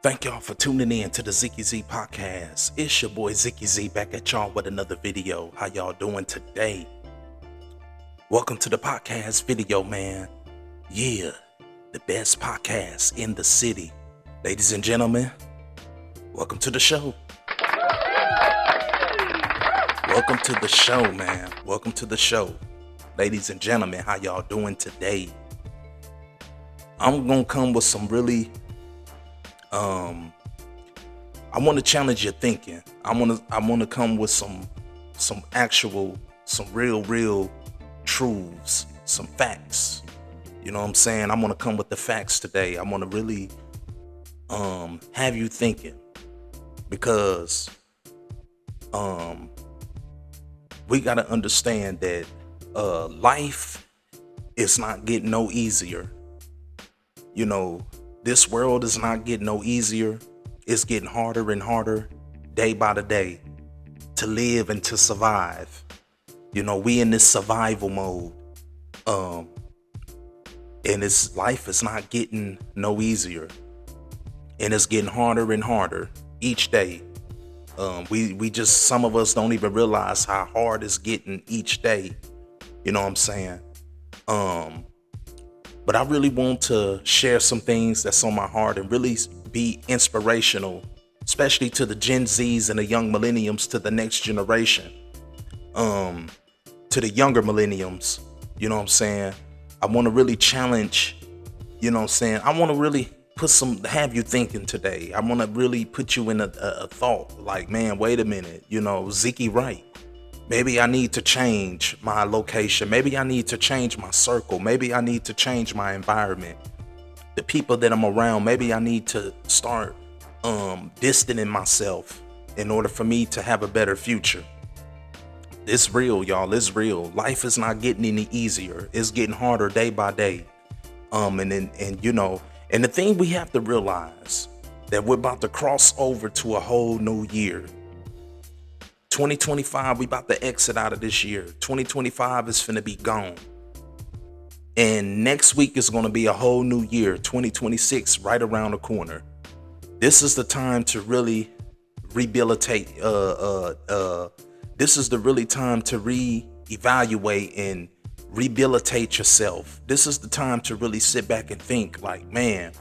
Thank y'all for tuning in to the Zeke podcast. It's your boy Zeke back at y'all with another video. How y'all doing today? Welcome to the podcast video, man. Yeah, the best podcast in the city. Ladies and gentlemen, welcome to the show. Welcome to the show, man. Welcome to the show. Ladies and gentlemen, how y'all doing today? I'm gonna come with some really I want to challenge your thinking. I want to come with some real truths, some facts. You know what I'm saying? I'm going to come with the facts today. I want to really have you thinking, because we got to understand that life is not getting no easier. You know, this world is not getting no easier. It's getting harder and harder day by the day to live and to survive. You know, we in this survival mode. And life is not getting no easier. And it's getting harder and harder each day. We just, some of us don't even realize how hard it's getting each day. You know what I'm saying? But I really want to share some things that's on my heart and really be inspirational, especially to the Gen Zs and the young millenniums, to the next generation, to the younger millenniums. You know what I'm saying? I want to really challenge, you know what I'm saying? I want to really have you thinking today. I want to really put you in a thought like, man, wait a minute, you know, Zeke right. Maybe I need to change my location. Maybe I need to change my circle. Maybe I need to change my environment. The people that I'm around, maybe I need to start distancing myself in order for me to have a better future. It's real, y'all. It's real. Life is not getting any easier. It's getting harder day by day. And you know, and the thing we have to realize that we're about to cross over to a whole new year. 2025, we about to exit out of this year. 2025 is finna be gone. And next week is gonna be a whole new year, 2026, right around the corner. This is the time to really rehabilitate. This is the really time to reevaluate and rehabilitate yourself. This is the time to really sit back and think like, man,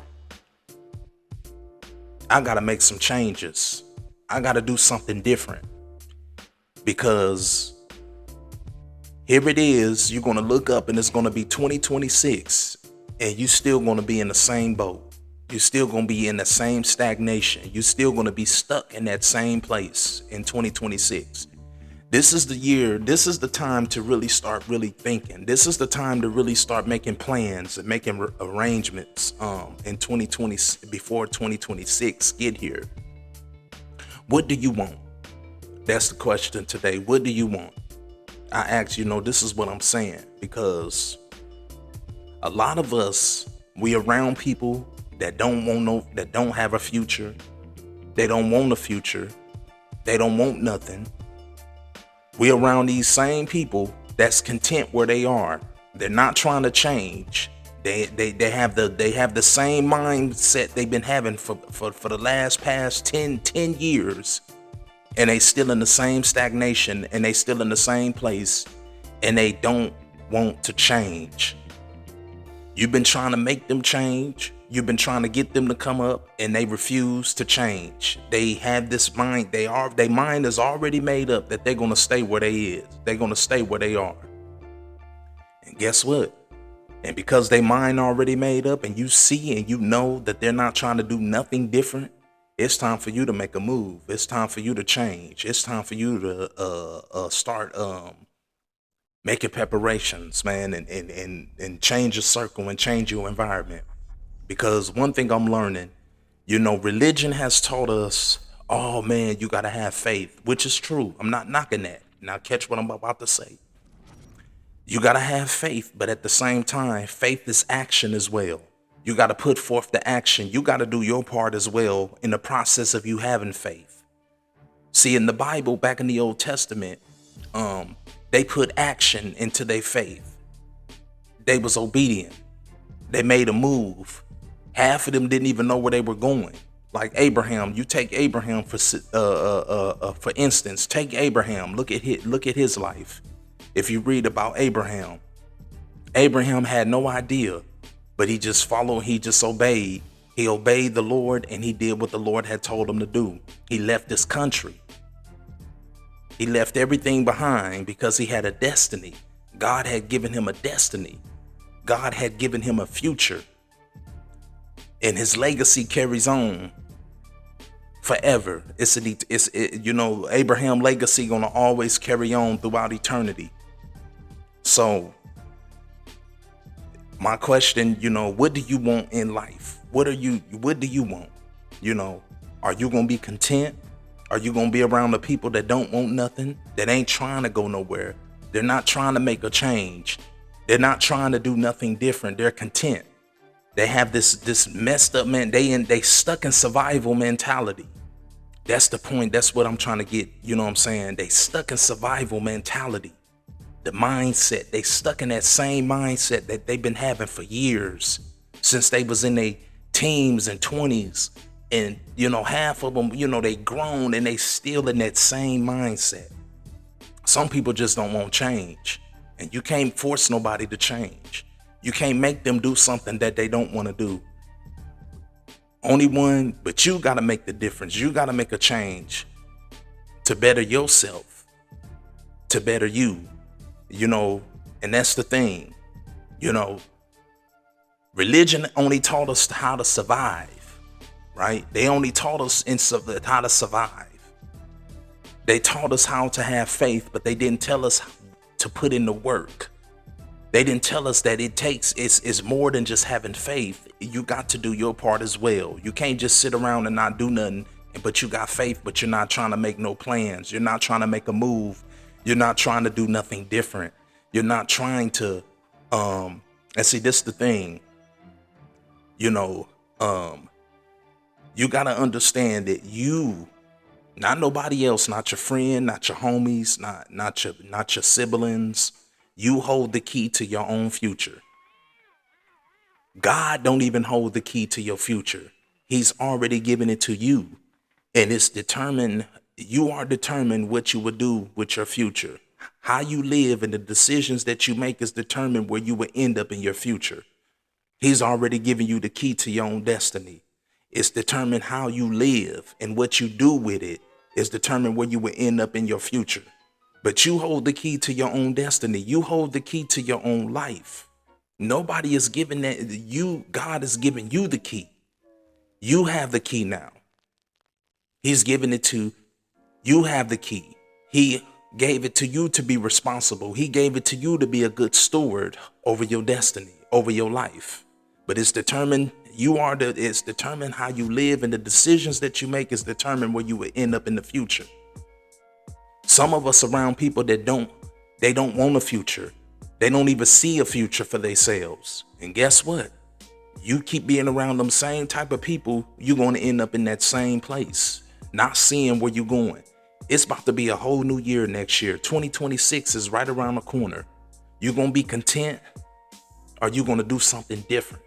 I gotta make some changes. I gotta do something different. Because here it is, you're going to look up and it's going to be 2026 and you still going to be in the same boat. You're still going to be in the same stagnation. You're still going to be stuck in that same place in 2026. This is the year, this is the time to really start really thinking. This is the time to really start making plans and making arrangements in 2020 before 2026 get here. What do you want? That's the question today. What do you want? I ask, you know, this is what I'm saying, because a lot of us, we around people that that don't have a future. They don't want a future. They don't want nothing. We around these same people that's content where they are. They're not trying to change. They have the same mindset they've been having for the past 10 years. And they still in the same stagnation, and they still in the same place, and they don't want to change. You've been trying to make them change. You've been trying to get them to come up, and they refuse to change. They have this mind. Their mind is already made up that they're gonna stay where they is. They're gonna stay where they are. And guess what? And because their mind already made up, and you see and you know that they're not trying to do nothing different, it's time for you to make a move. It's time for you to change. It's time for you to start making preparations, man, and change your circle and change your environment. Because one thing I'm learning, you know, religion has taught us, oh man, you gotta have faith, which is true. I'm not knocking that. Now catch what I'm about to say. You gotta have faith, but at the same time, faith is action as well. You got to put forth the action. You got to do your part as well in the process of you having faith. See, in the Bible, back in the Old Testament, they put action into their faith. They was obedient. They made a move. Half of them didn't even know where they were going. Like Abraham, you take Abraham for instance. Take Abraham. Look at his life. If you read about Abraham, Abraham had no idea, but he just followed. He just obeyed. He obeyed the Lord, and he did what the Lord had told him to do. He left his country. He left everything behind because he had a destiny. God had given him a destiny. God had given him a future, and his legacy carries on forever. Abraham legacy gonna always carry on throughout eternity. So my question, what do you want in life? What do you want? Are you gonna be content? Are you gonna be around the people that don't want nothing, that ain't trying to go nowhere? They're not trying to make a change. They're not trying to do nothing different. They're content. They have this messed up man. They stuck in survival mentality. That's the point. That's what I'm trying to get. You know what I'm saying? They stuck in survival mentality. The mindset. They stuck in that same mindset that they've been having for years, since they was in their teens and 20s. And, half of them, they grown and they still in that same mindset. Some people just don't want change. And you can't force nobody to change. You can't make them do something that they don't want to do. Only one, but you got to make the difference. You got to make a change to better yourself, to better you, and that's the thing. Religion only taught us how to survive, right? They only taught us how to survive. They taught us how to have faith, but they didn't tell us to put in the work. They didn't tell us that it's more than just having faith. You got to do your part as well. You can't just sit around and not do nothing, but you got faith, but you're not trying to make no plans. You're not trying to make a move. You're not trying to do nothing different. You're not trying to, and see, this is the thing, you got to understand that you, not nobody else, not your friend, not your homies, not your siblings. You hold the key to your own future. God don't even hold the key to your future. He's already given it to you. And it's determined, you are determined what you will do with your future. How you live and the decisions that you make is determined where you will end up in your future. He's already given you the key to your own destiny. It's determined how you live, and what you do with it is determined where you will end up in your future. But you hold the key to your own destiny. You hold the key to your own life. Nobody is giving that. God is giving you the key. You have the key now. He's given it to you. Have the key. He gave it to you to be responsible. He gave it to you to be a good steward over your destiny, over your life. But it's determined. It's determined how you live, and the decisions that you make is determined where you will end up in the future. Some of us around people that don't want a future. They don't even see a future for themselves. And guess what? You keep being around them same type of people, you're going to end up in that same place, not seeing where you're going. It's about to be a whole new year next year. 2026 is right around the corner. You're going to be content, or you're going to do something different.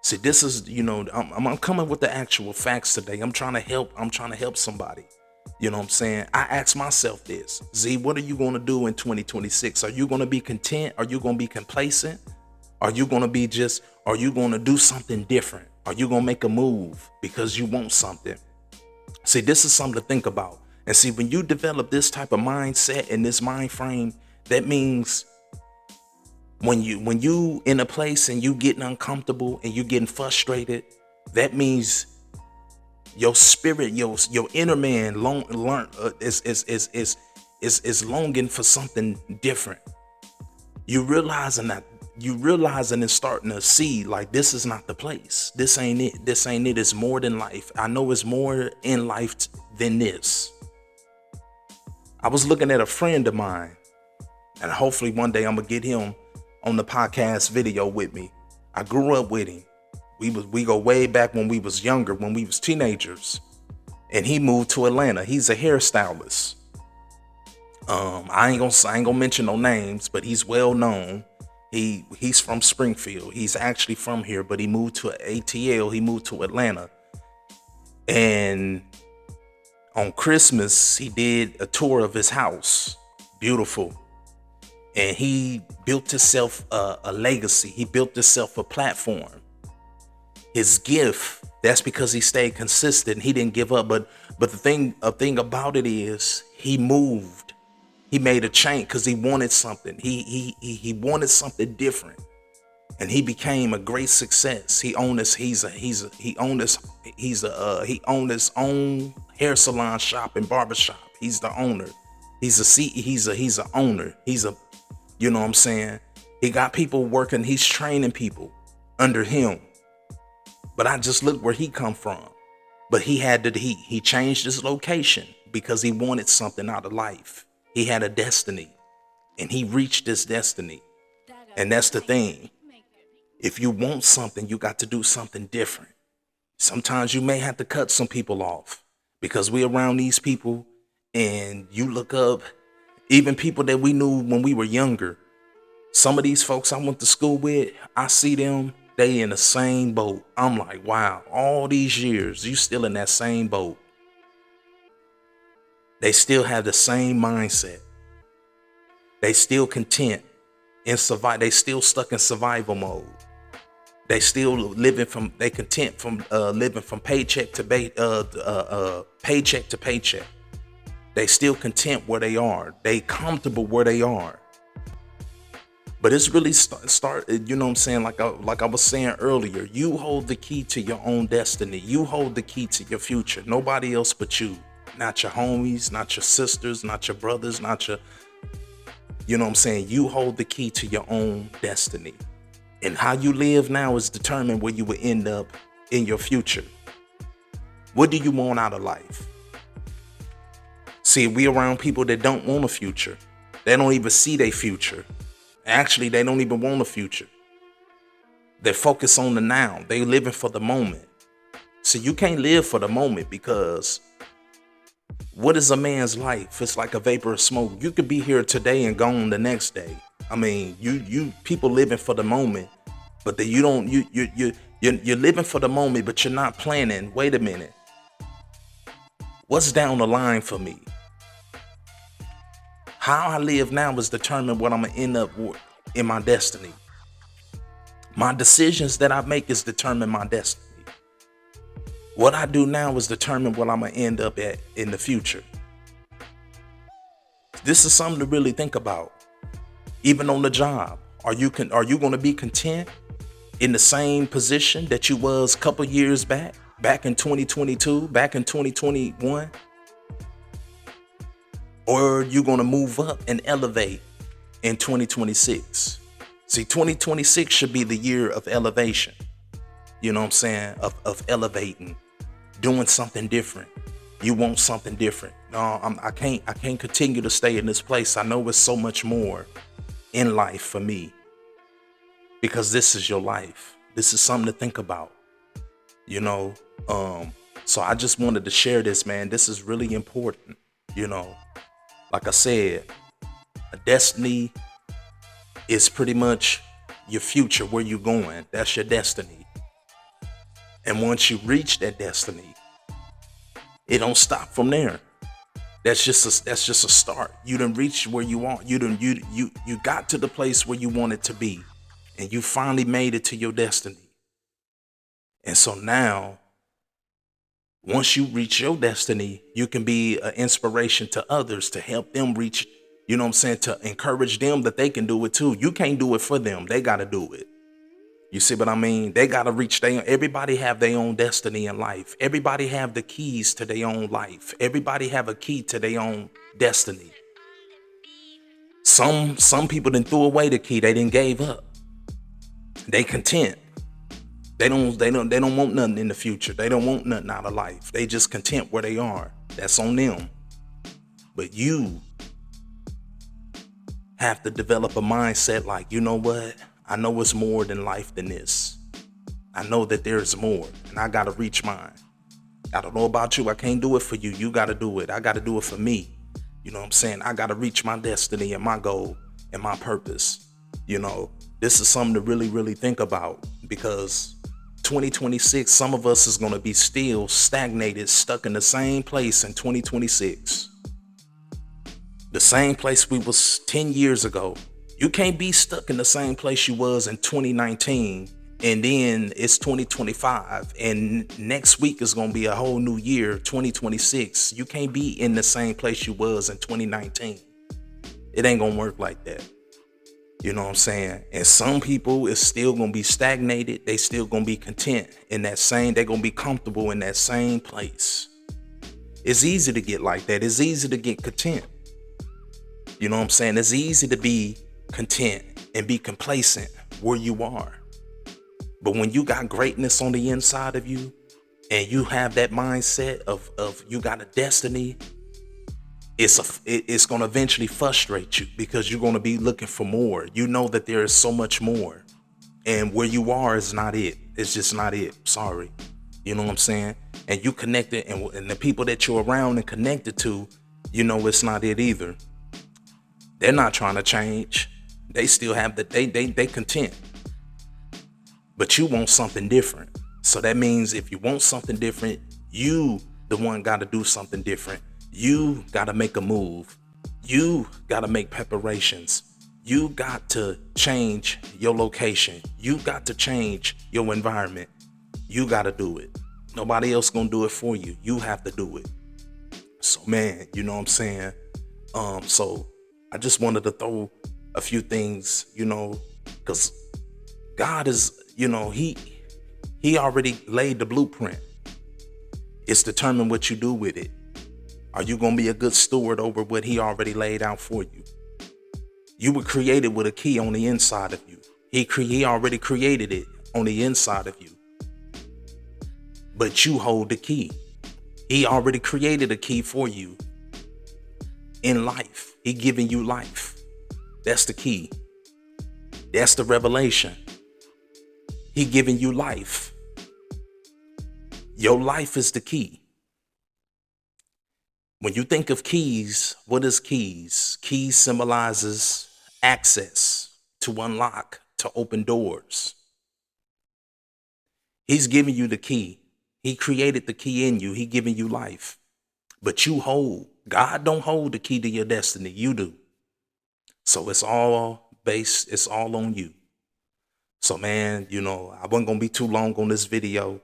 See, this is, I'm coming with the actual facts today. I'm trying to help somebody. You know what I'm saying? I ask myself this, Z, what are you going to do in 2026? Are you going to be content? Are you going to be complacent? Are you going to do something different? Are you going to make a move because you want something? See, this is something to think about. And see, when you develop this type of mindset and this mind frame, that means when you in a place and you getting uncomfortable and you getting frustrated, that means your spirit, your inner man is longing for something different. You realizing and starting to see, like, this is not the place. This ain't it. It's more than life. I know it's more in life than this. I was looking at a friend of mine, and hopefully one day I'm gonna get him on the podcast video with me. I grew up with him. We go way back when we was younger, when we was teenagers, and he moved to Atlanta. He's a hairstylist. I ain't gonna mention no names, but he's well known. He's from Springfield. He's actually from here, but he moved to ATL. He moved to Atlanta, And on Christmas, he did a tour of his house. Beautiful. And he built himself a legacy. He built himself a platform. His gift, that's because he stayed consistent. He didn't give up. But a thing about it is he moved. He made a change because he wanted something. He wanted something different. And he became a great success. He owned his he owned his own hair salon shop and barbershop. He's the owner. He's a owner. You know what I'm saying? He got people working, he's training people under him. But I just look where he come from. But he changed his location because he wanted something out of life. He had a destiny and he reached his destiny. And that's the thing. If you want something, you got to do something different. Sometimes you may have to cut some people off because we're around these people and you look up, even people that we knew when we were younger. Some of these folks I went to school with, I see them, they in the same boat. I'm like, wow, all these years, you still in that same boat. They still have the same mindset. They still content and survive. They still stuck in survival mode. They still they content from living from paycheck to paycheck to paycheck. They still content where they are. They comfortable where they are. But it's really start, you know what I'm saying? Like I was saying earlier, you hold the key to your own destiny. You hold the key to your future. Nobody else but you. Not your homies, not your sisters, not your brothers, you know what I'm saying? You hold the key to your own destiny. And how you live now is determined where you will end up in your future. What do you want out of life? See, we around people that don't want a future. They don't even see their future. Actually, they don't even want a future. They focus on the now. They living for the moment. So you can't live for the moment because what is a man's life? It's like a vapor of smoke. You could be here today and gone the next day. I mean, you people living for the moment, but then you're living for the moment, but you're not planning. Wait a minute. What's down the line for me? How I live now is determined what I'm gonna end up with in my destiny. My decisions that I make is determine my destiny. What I do now is determine what I'm gonna end up at in the future. This is something to really think about. Even on the job, are you gonna be content in the same position that you was a couple years back in 2022, back in 2021? Or are you going to move up and elevate in 2026? See, 2026 should be the year of elevation. You know what I'm saying? Of elevating, doing something different. You want something different. No, I can't continue to stay in this place. I know it's so much more in life for me because this is your life. This is something to think about, you know? So I just wanted to share this, man. This is really important, you know? Like I said, a destiny is pretty much your future, where you're going. That's your destiny. And once you reach that destiny, it don't stop from there. That's just a start. You done reached where you want. You got to the place where you wanted to be, and you finally made it to your destiny. And so now, once you reach your destiny, you can be an inspiration to others to help them reach, you know what I'm saying, to encourage them that they can do it too. You can't do it for them. They got to do it. You see what I mean? They got to reach everybody have their own destiny in life. Everybody have the keys to their own life. Everybody have a key to their own destiny. Some people didn't throw away the key. They didn't gave up. They content. They don't want nothing in the future. They don't want nothing out of life. They just content where they are. That's on them. But you have to develop a mindset like, you know what? I know it's more than life than this. I know that there's more, and I got to reach mine. I don't know about you. I can't do it for you. You got to do it. I got to do it for me. You know what I'm saying? I got to reach my destiny and my goal and my purpose. You know, this is something to really, really think about because 2026, some of us is going to be still stagnated, stuck in the same place in 2026. The same place we was 10 years ago. You can't be stuck in the same place you was in 2019 and then it's 2025 and next week is going to be a whole new year, 2026. You can't be in the same place you was in 2019. It ain't going to work like that. You know what I'm saying? And some people is still going to be stagnated. They still going to be content in that same, they're going to be comfortable in that same place. It's easy to get like that. It's easy to get content. You know what I'm saying? It's easy to be content and be complacent where you are. But when you got greatness on the inside of you and you have that mindset of you got a destiny, it's going to eventually frustrate you because you're going to be looking for more. You know that there is so much more. And where you are is not it. It's just not it. Sorry. You know what I'm saying? And you connected and the people that you're around and connected to, you know it's not it either. They're not trying to change. They still have they content. But you want something different. So that means if you want something different, you the one got to do something different. You got to make a move. You got to make preparations. You got to change your location. You got to change your environment. You got to do it. Nobody else gonna do it for you. You have to do it. So man, you know what I'm saying? So I just wanted to throw a few things, you know, because God is, you know, he already laid the blueprint. It's determined what you do with it. Are you going to be a good steward over what he already laid out for you? You were created with a key on the inside of you. He already created it on the inside of you. But you hold the key. He already created a key for you in life. He giving you life. That's the key. That's the revelation. He giving you life. Your life is the key. When you think of keys, what is keys? Keys symbolizes access to unlock, to open doors. He's giving you the key. He created the key in you. He giving you life. But you hold. God don't hold the key to your destiny. You do. So it's all based, it's all on you. So man, you know, I wasn't going to be too long on this video.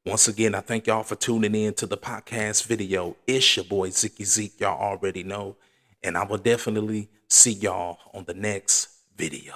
Once again, I thank y'all for tuning in to the podcast video. It's your boy Zeke. Y'all already know. And I will definitely see y'all on the next video.